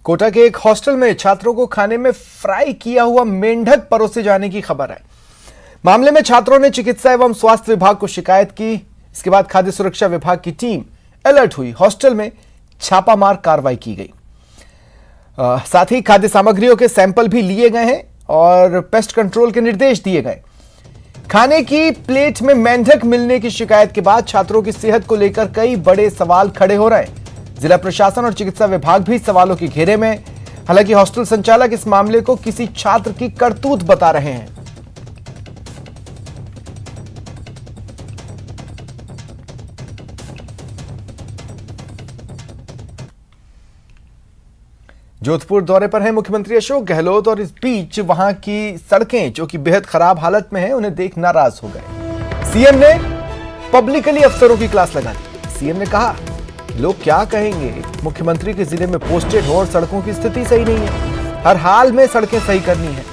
कोटा के एक हॉस्टल में छात्रों को खाने में फ्राई किया हुआ मेंढक परोसे जाने की खबर है। मामले में छात्रों ने चिकित्सा एवं स्वास्थ्य विभाग को शिकायत की। इसके बाद खाद्य सुरक्षा विभाग की टीम अलर्ट हुई। हॉस्टल में छापामार कार्रवाई की गई। साथ ही खाद्य सामग्रियों के सैंपल भी लिए गए हैं और पेस्ट कंट्रोल के निर्देश दिए गए। खाने की प्लेट में मेंढक मिलने की शिकायत के बाद छात्रों की सेहत को लेकर कई बड़े सवाल खड़े हो रहे हैं। जिला प्रशासन और चिकित्सा विभाग भी सवालों के घेरे में। हालांकि हॉस्टल संचालक इस मामले को किसी छात्र की करतूत बता रहे हैं। जोधपुर दौरे पर हैं मुख्यमंत्री अशोक गहलोत और इस बीच वहां की सड़कें जो कि बेहद खराब हालत में हैं, उन्हें देख नाराज हो गए। सीएम ने पब्लिकली अफसरों की क्लास लगा दी। सीएम ने कहा, लोग क्या कहेंगे, मुख्यमंत्री के जिले में पोस्टेड हो और सड़कों की स्थिति सही नहीं है, हर हाल में सड़कें सही करनी है।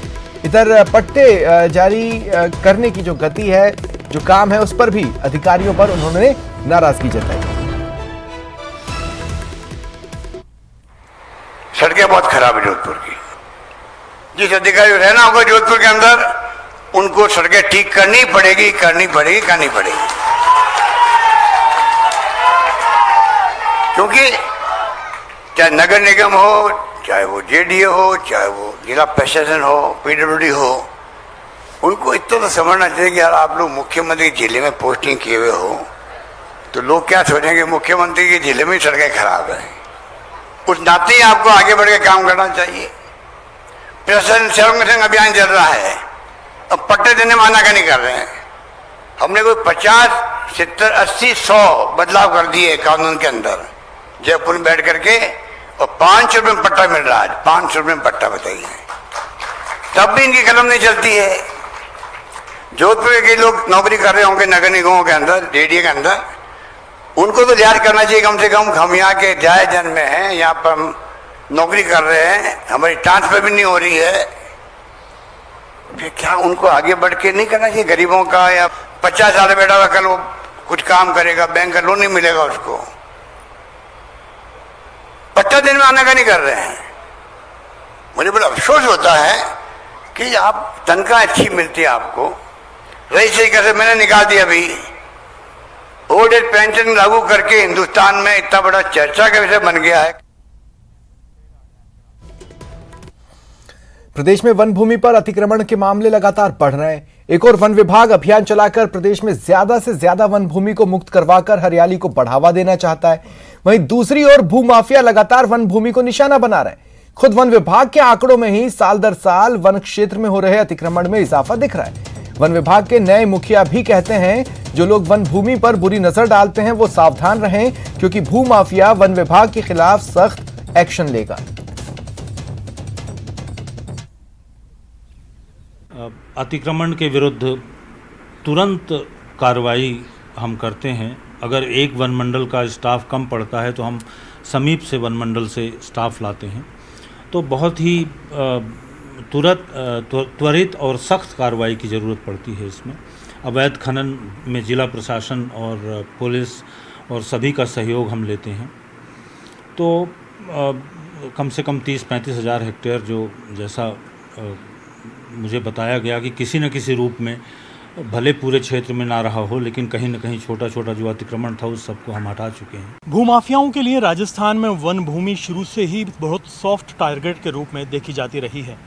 इधर पट्टे जारी करने की जो गति है, जो काम है, उस पर भी अधिकारियों पर उन्होंने नाराजगी जताई। सड़कें बहुत खराब है जोधपुर की। जिस अधिकारी रहना होगा जोधपुर के अंदर, उनको सड़कें ठीक करनी पड़ेगी। क्योंकि चाहे नगर निगम हो, चाहे वो जेडीए हो, चाहे वो जिला प्रशासन हो, पीडब्ल्यूडी हो, उनको इतना तो समझना चाहिए कि यार आप लोग मुख्यमंत्री के जिले में पोस्टिंग किए हुए हो, तो लोग क्या सोचेंगे, मुख्यमंत्री के जिले में सड़कें खराब है। उस नाते ही आपको आगे बढ़ के काम करना चाहिए। प्रशासन सर्वसंग अभियान चल रहा है, अब पट्टे देने में आनाकानी कर रहे हैं। हमने कोई 50, 70, 80, 100 बदलाव कर दिए कानून के अंदर जयपुर में बैठ करके, और 500 रुपये में पट्टा मिल रहा है। 500 रुपये में पट्टा बताइए, तब भी इनकी कलम नहीं चलती है। जोधपुर के लोग नौकरी कर रहे होंगे नगर निगमों के अंदर, जेडीए के अंदर, उनको तो लिहाज करना चाहिए कम से कम। हम यहाँ के जाए जन में हैं, यहाँ पर हम नौकरी कर रहे हैं, हमारी ट्रांसफर भी नहीं हो रही है, फिर क्या उनको आगे बढ़ के नहीं करना चाहिए गरीबों का? या 50 साल बैठा हुआ कल वो कुछ काम करेगा, बैंक का लोन नहीं मिलेगा उसको, पट्टा देने में आनाकानी कर रहे हैं। मुझे बड़ा अफसोस होता है कि आप तनख्वाह अच्छी मिलती है आपको, रजिस्ट्री कैसे मैंने निकाल दिया अभी, ओल्ड एज पेंशन लागू करके हिंदुस्तान में इतना बड़ा चर्चा का विषय बन गया है। प्रदेश में वन भूमि पर अतिक्रमण के मामले लगातार बढ़ रहे हैं। एक और वन विभाग अभियान चलाकर प्रदेश में ज्यादा से ज्यादा वन भूमि को मुक्त करवाकर हरियाली को बढ़ावा देना चाहता है। वहीं दूसरी ओर भूमाफिया लगातार वन भूमि को निशाना बना रहे हैं। खुद वन विभाग के आंकड़ों में ही साल दर साल वन क्षेत्र में हो रहे अतिक्रमण में इजाफा दिख रहा है। वन विभाग के नए मुखिया भी कहते हैं, जो लोग वन भूमि पर बुरी नजर डालते हैं वो सावधान रहें, क्योंकि भूमाफिया वन विभाग के खिलाफ सख्त एक्शन लेगा। अतिक्रमण के विरुद्ध तुरंत कार्रवाई हम करते हैं। अगर एक वन मंडल का स्टाफ कम पड़ता है तो हम समीप से वन मंडल से स्टाफ लाते हैं। तो बहुत ही त्वरित और सख्त कार्रवाई की ज़रूरत पड़ती है इसमें। अवैध खनन में जिला प्रशासन और पुलिस और सभी का सहयोग हम लेते हैं। तो कम से कम 30-35 हज़ार हेक्टेयर, जो जैसा मुझे बताया गया कि किसी न किसी रूप में, भले पूरे क्षेत्र में ना रहा हो, लेकिन कहीं न कहीं छोटा छोटा जो अतिक्रमण था उस सबको हम हटा चुके हैं। भूमाफियाओं के लिए राजस्थान में वन भूमि शुरू से ही बहुत सॉफ्ट टारगेट के रूप में देखी जाती रही है।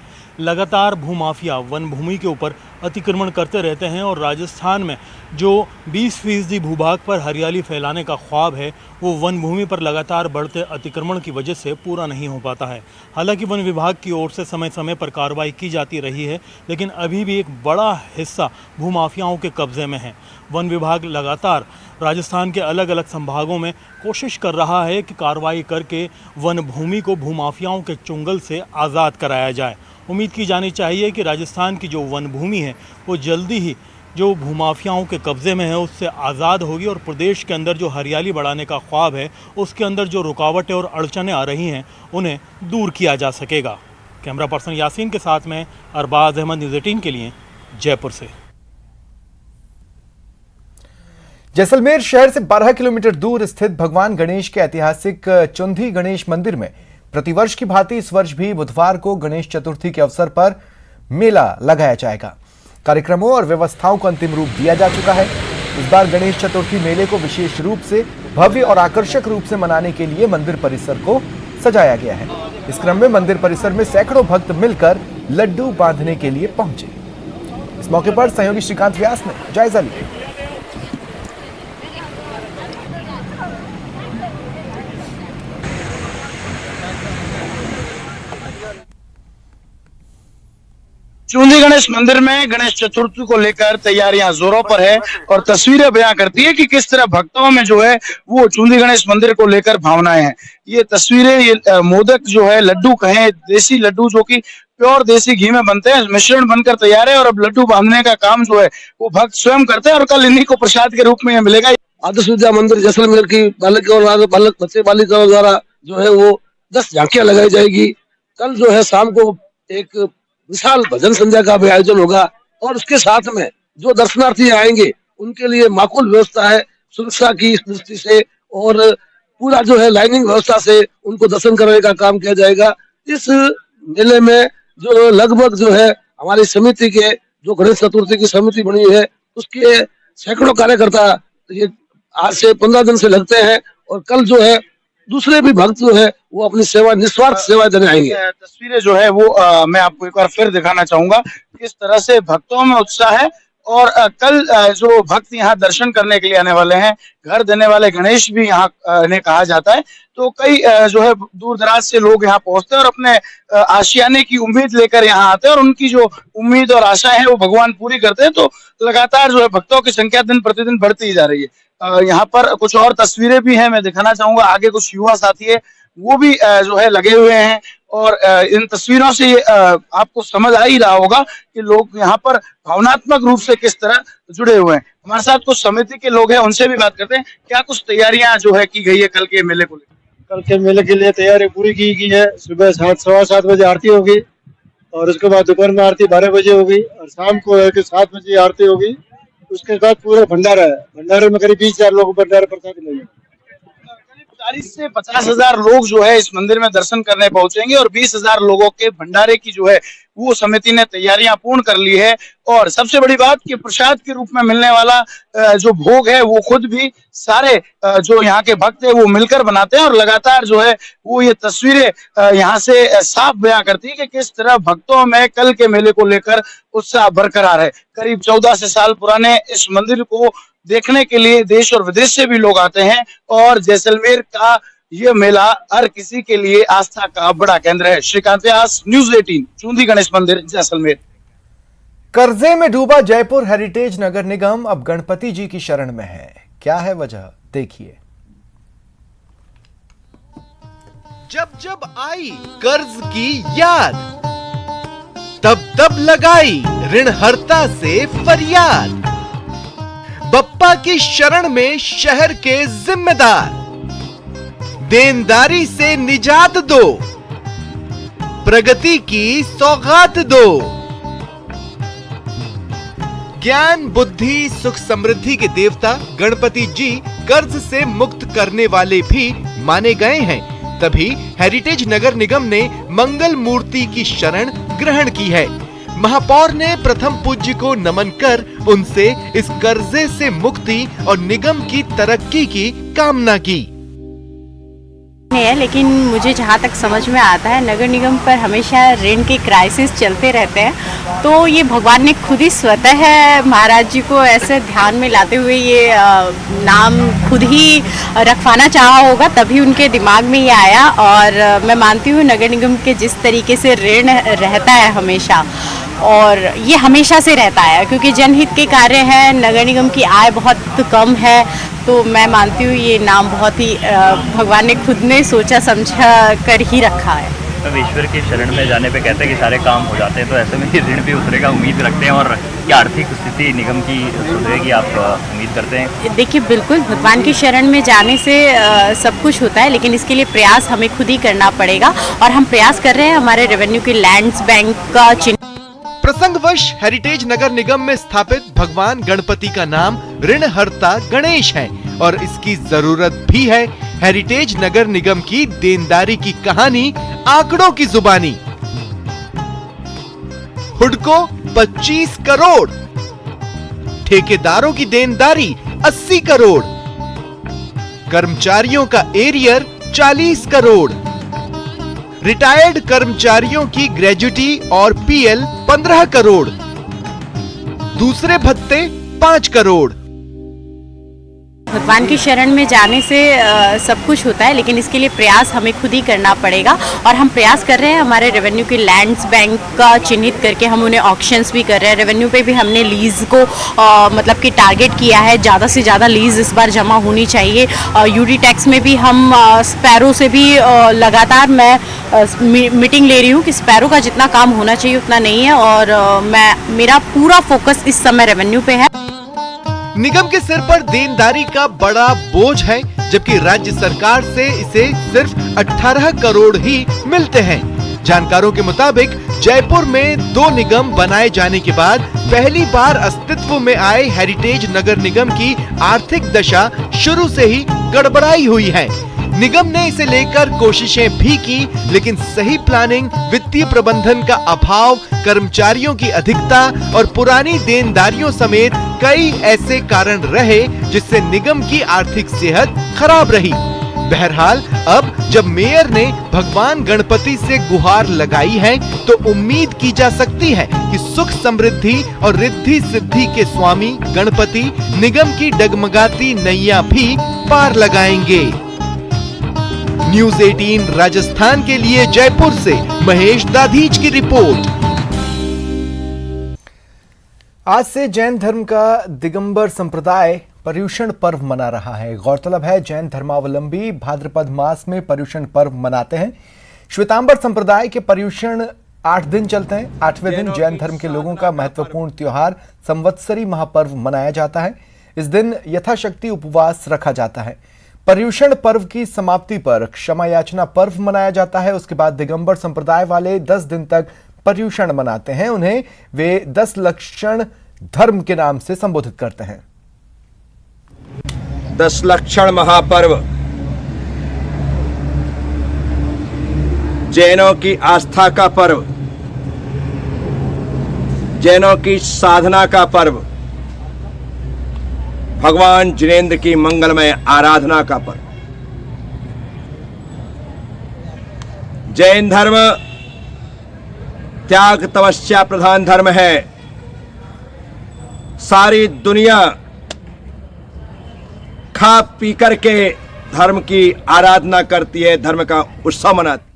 लगातार भूमाफिया वन भूमि के ऊपर अतिक्रमण करते रहते हैं और राजस्थान में जो 20% भूभाग पर हरियाली फैलाने का ख्वाब है, वो वन भूमि पर लगातार बढ़ते अतिक्रमण की वजह से पूरा नहीं हो पाता है। हालांकि वन विभाग की ओर से समय समय पर कार्रवाई की जाती रही है, लेकिन अभी भी एक बड़ा हिस्सा भूमाफियाओं के कब्जे में है। वन विभाग लगातार राजस्थान के अलग अलग संभागों में कोशिश कर रहा है कि कार्रवाई करके वन भूमि को भूमाफियाओं के चुंगल से आज़ाद कराया जाए। उम्मीद की जानी चाहिए कि राजस्थान की जो वन भूमि है वो जल्दी ही जो भूमाफियाओं के कब्ज़े में है उससे आज़ाद होगी और प्रदेश के अंदर जो हरियाली बढ़ाने का ख्वाब है, उसके अंदर जो रुकावटें और अड़चनें आ रही हैं, उन्हें दूर किया जा सकेगा। कैमरा पर्सन यासीन के साथ में अरबाज अहमद, न्यूज़ 18 के लिए जयपुर से। जैसलमेर शहर से 12 किलोमीटर दूर स्थित भगवान गणेश के ऐतिहासिक चुंधी गणेश मंदिर में प्रतिवर्ष की भांति इस वर्ष भी बुधवार को गणेश चतुर्थी के अवसर पर मेला लगाया जाएगा। कार्यक्रमों और व्यवस्थाओं को अंतिम रूप दिया जा चुका है। इस बार गणेश चतुर्थी मेले को विशेष रूप से भव्य और आकर्षक रूप से मनाने के लिए मंदिर परिसर को सजाया गया है। इस क्रम में मंदिर परिसर में सैकड़ों भक्त मिलकर लड्डू बांधने के लिए पहुंचे। इस मौके पर सहयोगी श्रीकांत व्यास ने जायजा लिया। चूंदी गणेश मंदिर में गणेश चतुर्थी को लेकर तैयारियां जोरों पर है और तस्वीरें बयां करती है कि किस तरह भक्तों में जो है वो चूंदी गणेश मंदिर को लेकर भावनाएं हैं। ये तस्वीरें, ये मोदक जो है, लड्डू कहें, देसी लड्डू जो कि प्योर देसी घी में बनते हैं, मिश्रण बनकर तैयार है और अब लड्डू बांधने का काम जो है वो भक्त स्वयं करते हैं और कल इन्हीं को प्रसाद के रूप में यह मिलेगा। आदर्श विद्या मंदिर जैसलमेर की बालक और बालक बच्चे बालिकाओं द्वारा जो है वो 10 झांकियां लगाई जाएगी। कल जो है शाम को एक विशाल भजन संध्या का भी आयोजन होगा और उसके साथ में जो दर्शनार्थी आएंगे उनके लिए माकूल व्यवस्था है सुरक्षा की दृष्टि से और पूरा जो है लाइनिंग व्यवस्था से उनको दर्शन करने का काम किया जाएगा। इस मेले में जो लगभग जो है हमारी समिति के जो गणेश चतुर्थी की समिति बनी है उसके सैकड़ों कार्यकर्ता ये आज से 15 दिन से लगते हैं और कल जो है दूसरे भी भक्त जो है वो अपनी सेवा निस्वार्थ सेवा देने आएंगे। तस्वीरें जो है वो मैं आपको एक बार फिर दिखाना चाहूंगा किस तरह से भक्तों में उत्साह है और कल जो भक्त यहाँ दर्शन करने के लिए आने वाले हैं, घर देने वाले गणेश भी यहाँ इन्हें कहा जाता है, तो कई जो है दूर दराज से लोग यहाँ पहुंचते हैं और अपने आशियाने की उम्मीद लेकर यहाँ आते हैं और उनकी जो उम्मीद और आशा है वो भगवान पूरी करते हैं। तो लगातार जो है भक्तों की संख्या दिन प्रतिदिन बढ़ती ही जा रही है। यहाँ पर कुछ और तस्वीरें भी हैं, मैं दिखाना चाहूंगा। आगे कुछ युवा साथी है वो भी जो है लगे हुए हैं और इन तस्वीरों से आपको समझ आ ही रहा होगा कि लोग यहाँ पर भावनात्मक रूप से किस तरह जुड़े हुए हैं। हमारे साथ कुछ समिति के लोग हैं, उनसे भी बात करते हैं। क्या कुछ तैयारियां जो है की गई है कल के मेले को लेकर? कल के मेले के लिए तैयारी पूरी की गई है। सुबह 7:15 बजे आरती होगी और उसके बाद दोपहर में आरती 12 बजे होगी और शाम को 7 बजे आरती होगी। उसके बाद पूरा भंडारा है। भंडारे में करीब 20,000 लोग भंडारे प्रसाद लेंगे। 40 से 50,000 लोग जो है इस मंदिर में दर्शन करने पहुंचेंगे और 20,000 लोगों के भंडारे की जो है वो समिति ने तैयारियां पूर्ण कर ली है। और सबसे बड़ी बात कि प्रसाद के रूप में मिलने वाला जो भोग है वो खुद भी सारे जो यहाँ के भक्त है वो मिलकर बनाते हैं और लगातार जो है वो ये तस्वीरें यहाँ से साफ बयां करती है कि किस तरह भक्तों में कल के मेले को लेकर उत्साह बरकरार है। करीब 14 से साल पुराने इस मंदिर को देखने के लिए देश और विदेश से भी लोग आते हैं और जैसलमेर का ये मेला हर किसी के लिए आस्था का बड़ा केंद्र है। श्रीकांत व्यास, न्यूज़ 18, चूंदी गणेश मंदिर, जैसलमेर। कर्जे में डूबा जयपुर हेरिटेज नगर निगम अब गणपति जी की शरण में है। क्या है वजह, देखिए। जब जब आई कर्ज की याद, तब तब लगाई ऋणहर्ता से फरियाद। बप्पा की शरण में शहर के जिम्मेदार, देनदारी से निजात दो, प्रगति की सौगात दो। ज्ञान, बुद्धि, सुख समृद्धि के देवता गणपति जी कर्ज से मुक्त करने वाले भी माने गए हैं। तभी हेरिटेज नगर निगम ने मंगल मूर्ति की शरण ग्रहण की है। महापौर ने प्रथम पूज्य को नमन कर उनसे इस कर्जे से मुक्ति और निगम की तरक्की की कामना की। है, लेकिन मुझे जहाँ तक समझ में आता है नगर निगम पर हमेशा ऋण के क्राइसिस चलते रहते हैं, तो ये भगवान ने खुद ही स्वतः महाराज जी को ऐसे ध्यान में लाते हुए ये नाम खुद ही रखवाना चाहा होगा, तभी उनके दिमाग में ये आया। और मैं मानती हूँ नगर निगम के जिस तरीके से ऋण रहता है हमेशा, और ये हमेशा से रहता है क्योंकि जनहित के कार्य हैं, नगर निगम की आय बहुत कम है, तो मैं मानती हूँ ये नाम बहुत ही भगवान ने खुद ने सोचा समझा कर ही रखा है। तो ईश्वर की शरण में जाने पे कहते हैं कि सारे काम हो जाते हैं, तो ऐसे में ऋण भी उतरेगा उम्मीद रखते हैं। और क्या आर्थिक स्थिति निगम की सुधरेगी, आप उम्मीद करते हैं? देखिए बिल्कुल, भगवान की शरण में जाने से सब कुछ होता है, लेकिन इसके लिए प्रयास हमें खुद ही करना पड़ेगा और हम प्रयास कर रहे हैं। हमारे रेवेन्यू के लैंड्स बैंक का प्रसंगवश हेरिटेज नगर निगम में स्थापित भगवान गणपति का नाम ऋणहर्ता गणेश है और इसकी जरूरत भी है। हेरिटेज नगर निगम की देनदारी की कहानी आंकड़ों की जुबानी। हुडको 25 करोड़, ठेकेदारों की देनदारी 80 करोड़, कर्मचारियों का एरियर 40 करोड़, रिटायर्ड कर्मचारियों की ग्रेजुटी और पीएल 15 करोड़, दूसरे भत्ते 5 करोड़। भगवान की शरण में जाने से सब कुछ होता है, लेकिन इसके लिए प्रयास हमें खुद ही करना पड़ेगा और हम प्रयास कर रहे हैं। हमारे रेवेन्यू के लैंड्स बैंक का चिन्हित करके हम उन्हें ऑक्शंस भी कर रहे हैं। रेवेन्यू पे भी हमने लीज को मतलब कि टारगेट किया है, ज़्यादा से ज़्यादा लीज इस बार जमा होनी चाहिए। यूडी टैक्स में भी हम स्पैरो से भी लगातार मैं मीटिंग ले रही हूँ कि स्पैरो का जितना काम होना चाहिए उतना नहीं है और मेरा पूरा फोकस इस समय रेवेन्यू पे है। निगम के सिर पर देनदारी का बड़ा बोझ है, जबकि राज्य सरकार से इसे सिर्फ 18 करोड़ ही मिलते हैं। जानकारों के मुताबिक जयपुर में 2 निगम बनाए जाने के बाद पहली बार अस्तित्व में आए हेरिटेज नगर निगम की आर्थिक दशा शुरू से ही गड़बड़ाई हुई है। निगम ने इसे लेकर कोशिशें भी की, लेकिन सही प्लानिंग, वित्तीय प्रबंधन का अभाव, कर्मचारियों की अधिकता और पुरानी देनदारियों समेत कई ऐसे कारण रहे जिससे निगम की आर्थिक सेहत खराब रही। बहरहाल अब जब मेयर ने भगवान गणपति से गुहार लगाई है तो उम्मीद की जा सकती है कि सुख समृद्धि और रिद्धि सिद्धि के स्वामी गणपति निगम की डगमगाती नैया भी पार लगाएंगे। न्यूज़ 18 राजस्थान के लिए जयपुर से महेश दाधीच की रिपोर्ट। आज से जैन धर्म का दिगंबर संप्रदाय पर्युषण पर्व मना रहा है। गौरतलब है, जैन धर्मावलंबी भाद्रपद मास में पर्युषण पर्व मनाते हैं। श्वेतांबर संप्रदाय के पर्युषण 8 दिन चलते हैं। 8वें दिन जैन धर्म के लोगों का महत्वपूर्ण त्योहार संवत्सरी महापर्व मनाया जाता है। इस दिन यथाशक्ति उपवास रखा जाता है। पर्युषण पर्व की समाप्ति पर क्षमा याचना पर्व मनाया जाता है। उसके बाद दिगंबर संप्रदाय वाले 10 दिन तक पर्युषण मनाते हैं। उन्हें वे 10 लक्षण धर्म के नाम से संबोधित करते हैं। 10 लक्षण महापर्व जैनों की आस्था का पर्व, जैनों की साधना का पर्व, भगवान जिनेंद्र की मंगलमय आराधना का पर्व। जैन धर्म त्याग तपस्या प्रधान धर्म है। सारी दुनिया खा पी करके धर्म की आराधना करती है, धर्म का उत्सव मनाती।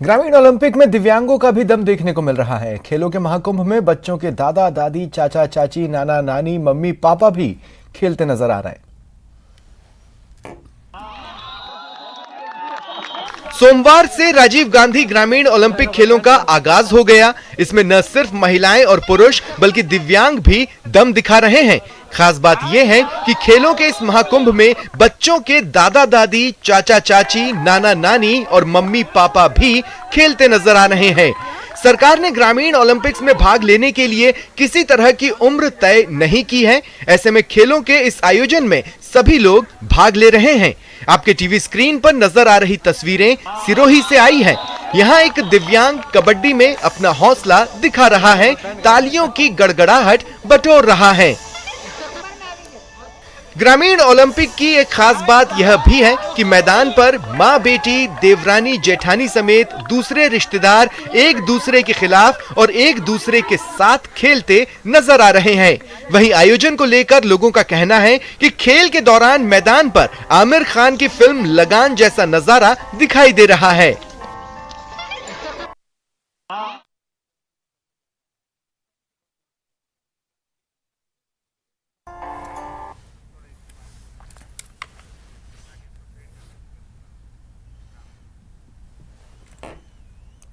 ग्रामीण ओलंपिक में दिव्यांगों का भी दम देखने को मिल रहा है। खेलों के महाकुंभ में बच्चों के दादा दादी, चाचा चाची, नाना नानी, मम्मी पापा भी खेलते नजर आ रहे हैं। सोमवार से राजीव गांधी ग्रामीण ओलंपिक खेलों का आगाज हो गया। इसमें न सिर्फ महिलाएं और पुरुष बल्कि दिव्यांग भी दम दिखा रहे हैं। खास बात यह है कि खेलों के इस महाकुंभ में बच्चों के दादा दादी, चाचा चाची, नाना नानी और मम्मी पापा भी खेलते नजर आ रहे हैं। सरकार ने ग्रामीण ओलंपिक्स में भाग लेने के लिए किसी तरह की उम्र तय नहीं की है। ऐसे में खेलों के इस आयोजन में सभी लोग भाग ले रहे हैं। आपके टीवी स्क्रीन पर नजर आ रही तस्वीरें सिरोही से आई हैं। यहाँ एक दिव्यांग कबड्डी में अपना हौसला दिखा रहा है, तालियों की गड़गड़ाहट बटोर रहा है। ग्रामीण ओलंपिक की एक खास बात यह भी है कि मैदान पर माँ बेटी, देवरानी जेठानी समेत दूसरे रिश्तेदार एक दूसरे के खिलाफ और एक दूसरे के साथ खेलते नजर आ रहे हैं। वहीं आयोजन को लेकर लोगों का कहना है कि खेल के दौरान मैदान पर आमिर खान की फिल्म लगान जैसा नजारा दिखाई दे रहा है।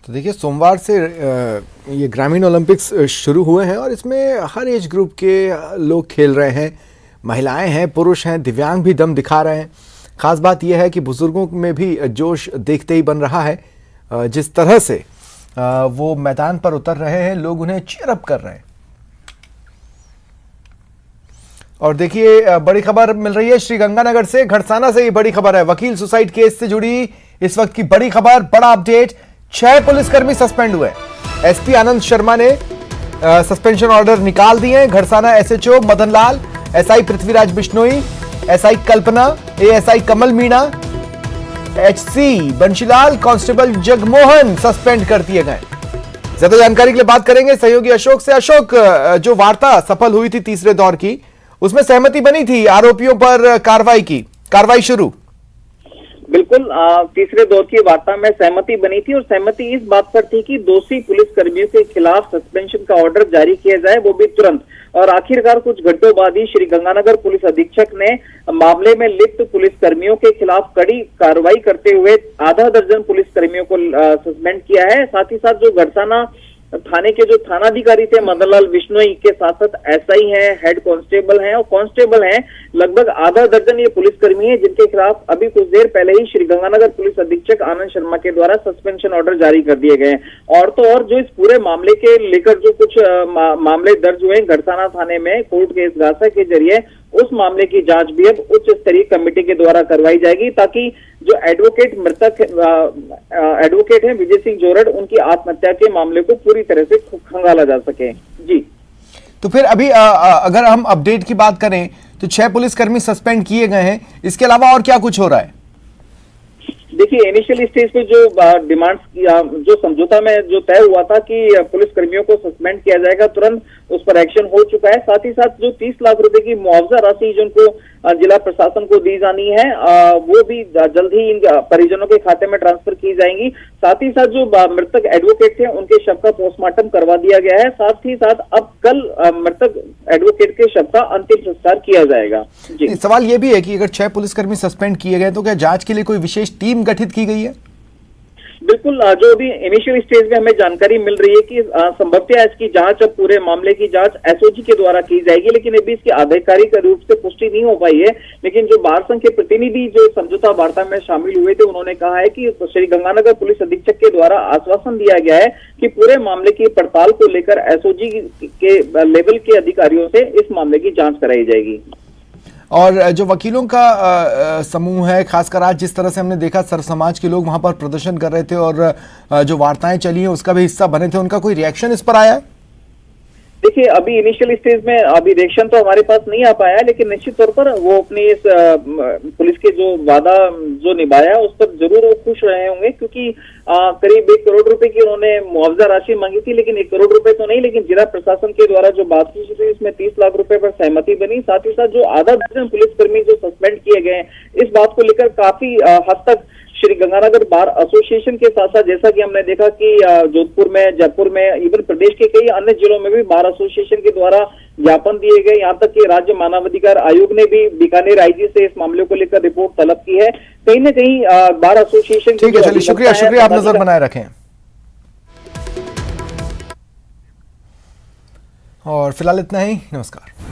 तो देखिए, सोमवार से ये ग्रामीण ओलंपिक्स शुरू हुए हैं और इसमें हर एज ग्रुप के लोग खेल रहे हैं। महिलाएं हैं, पुरुष हैं, दिव्यांग भी दम दिखा रहे हैं। खास बात यह है कि बुजुर्गों में भी जोश देखते ही बन रहा है। जिस तरह से वो मैदान पर उतर रहे हैं, लोग उन्हें चीयर अप कर रहे हैं। और देखिए बड़ी खबर मिल रही है श्रीगंगानगर से, घड़साना से ये बड़ी खबर है। वकील सुसाइड केस से जुड़ी इस वक्त की बड़ी खबर, बड़ा अपडेट। 6 पुलिसकर्मी सस्पेंड हुए। एसपी आनंद शर्मा ने सस्पेंशन ऑर्डर निकाल दिए हैं। Gharsana SHO Madan Lal, SI Prithviraj Bishnoi, SI Kalpana, ASI Kamal Meena, HC Banshilal, constable Jagmohan suspend कर दिए गए। ज्यादा जानकारी के लिए बात करेंगे सहयोगी अशोक से। अशोक, जो वार्ता सफल हुई थी तीसरे दौर की, उसमें सहमति बनी थी आरोपियों पर कार्रवाई शुरू। बिल्कुल, तीसरे दौर की वार्ता में सहमति बनी थी और सहमति इस बात पर थी कि दोषी पुलिसकर्मियों के खिलाफ सस्पेंशन का ऑर्डर जारी किया जाए, वो भी तुरंत। और आखिरकार कुछ घंटों बाद ही श्रीगंगानगर पुलिस अधीक्षक ने मामले में लिप्त पुलिसकर्मियों के खिलाफ कड़ी कार्रवाई करते हुए आधा दर्जन पुलिसकर्मियों को सस्पेंड किया है। साथ ही साथ जो घड़साना थाने के जो थानाधिकारी थे मदनलाल बिश्नोई के साथ साथ एसआई हैं, हेड कांस्टेबल हैं और कांस्टेबल हैं, लगभग आधा दर्जन ये पुलिसकर्मी हैं जिनके खिलाफ अभी कुछ देर पहले ही श्रीगंगानगर पुलिस अधीक्षक आनंद शर्मा के द्वारा सस्पेंशन ऑर्डर जारी कर दिए गए हैं। और तो और जो इस पूरे मामले के लेकर जो कुछ मामले दर्ज हुए घड़साना थाने में कोर्ट के इस्गासा के जरिए, उस मामले की जांच भी अब उच्च स्तरीय कमेटी के द्वारा करवाई जाएगी, ताकि जो मृतक एडवोकेट हैं विजय सिंह जोरड़, उनकी आत्महत्या के मामले को पूरी तरह से खंगाला जा सके। जी, तो फिर अभी अगर हम अपडेट की बात करें तो 6 पुलिसकर्मी सस्पेंड किए गए हैं, इसके अलावा और क्या कुछ हो रहा है? देखिए, इनिशियल स्टेज पे जो डिमांड्स, जो समझौता में जो तय हुआ था कि पुलिसकर्मियों को सस्पेंड किया जाएगा, तुरंत उस पर एक्शन हो चुका है। साथ ही साथ जो 30 लाख रुपए की मुआवजा राशि जिनको जिला प्रशासन को दी जानी है, वो भी जल्द ही इन परिजनों के खाते में ट्रांसफर की जाएंगी। साथ ही साथ जो मृतक एडवोकेट थे उनके शव का पोस्टमार्टम करवा दिया गया है। साथ ही साथ अब कल मृतक एडवोकेट के शव का अंतिम संस्कार किया जाएगा। जी, सवाल ये भी है कि अगर 6 पुलिसकर्मी सस्पेंड किए गए तो क्या जांच के लिए कोई विशेष टीम गठित की गई है? बिल्कुल, जो अभी इनिशियल स्टेज में हमें जानकारी मिल रही है कि संभवतः इसकी जांच, अब पूरे मामले की जांच एसओजी के द्वारा की जाएगी, लेकिन अभी इसकी आधिकारिक रूप से पुष्टि नहीं हो पाई है। लेकिन जो बार संघ के प्रतिनिधि जो समझौता वार्ता में शामिल हुए थे, उन्होंने कहा है कि श्रीगंगानगर पुलिस अधीक्षक के द्वारा आश्वासन दिया गया है कि पूरे मामले की पड़ताल को लेकर एसओजी के लेवल के अधिकारियों से इस मामले की जांच कराई जाएगी। और जो वकीलों का समूह है, खासकर आज जिस तरह से हमने देखा सर समाज के लोग वहां पर प्रदर्शन कर रहे थे और जो वार्ताएं चली हैं उसका भी हिस्सा बने थे, उनका कोई रिएक्शन इस पर आया है? देखिए, अभी इनिशियल स्टेज में अभी रिएक्शन तो हमारे पास नहीं आ पाया है, लेकिन निश्चित तौर पर वो अपनी इस पुलिस के जो वादा जो निभाया उस पर जरूर वो खुश रहे होंगे, क्योंकि करीब 1 करोड़ रुपए की उन्होंने मुआवजा राशि मांगी थी, लेकिन 1 करोड़ रुपए तो नहीं, लेकिन जिला प्रशासन के द्वारा जो बात की थी इसमें 30 लाख रुपए पर सहमति बनी। साथ ही साथ जो आधा दर्जन पुलिसकर्मी जो सस्पेंड किए गए, इस बात को लेकर काफी हद तक श्रीगंगानगर बार एसोसिएशन के साथ साथ, जैसा कि हमने देखा कि जोधपुर में, जयपुर में, इवन प्रदेश के कई अन्य जिलों में भी बार एसोसिएशन के द्वारा ज्ञापन दिए गए। यहाँ तक कि राज्य मानवाधिकार आयोग ने भी बीकानेर आईजी से इस मामले को लेकर रिपोर्ट तलब की है। कहीं न कहीं बार एसोसिएशन। ठीक है, चलिए, शुक्रिया, आप नजर बनाए रखें। और फिलहाल इतना ही, नमस्कार।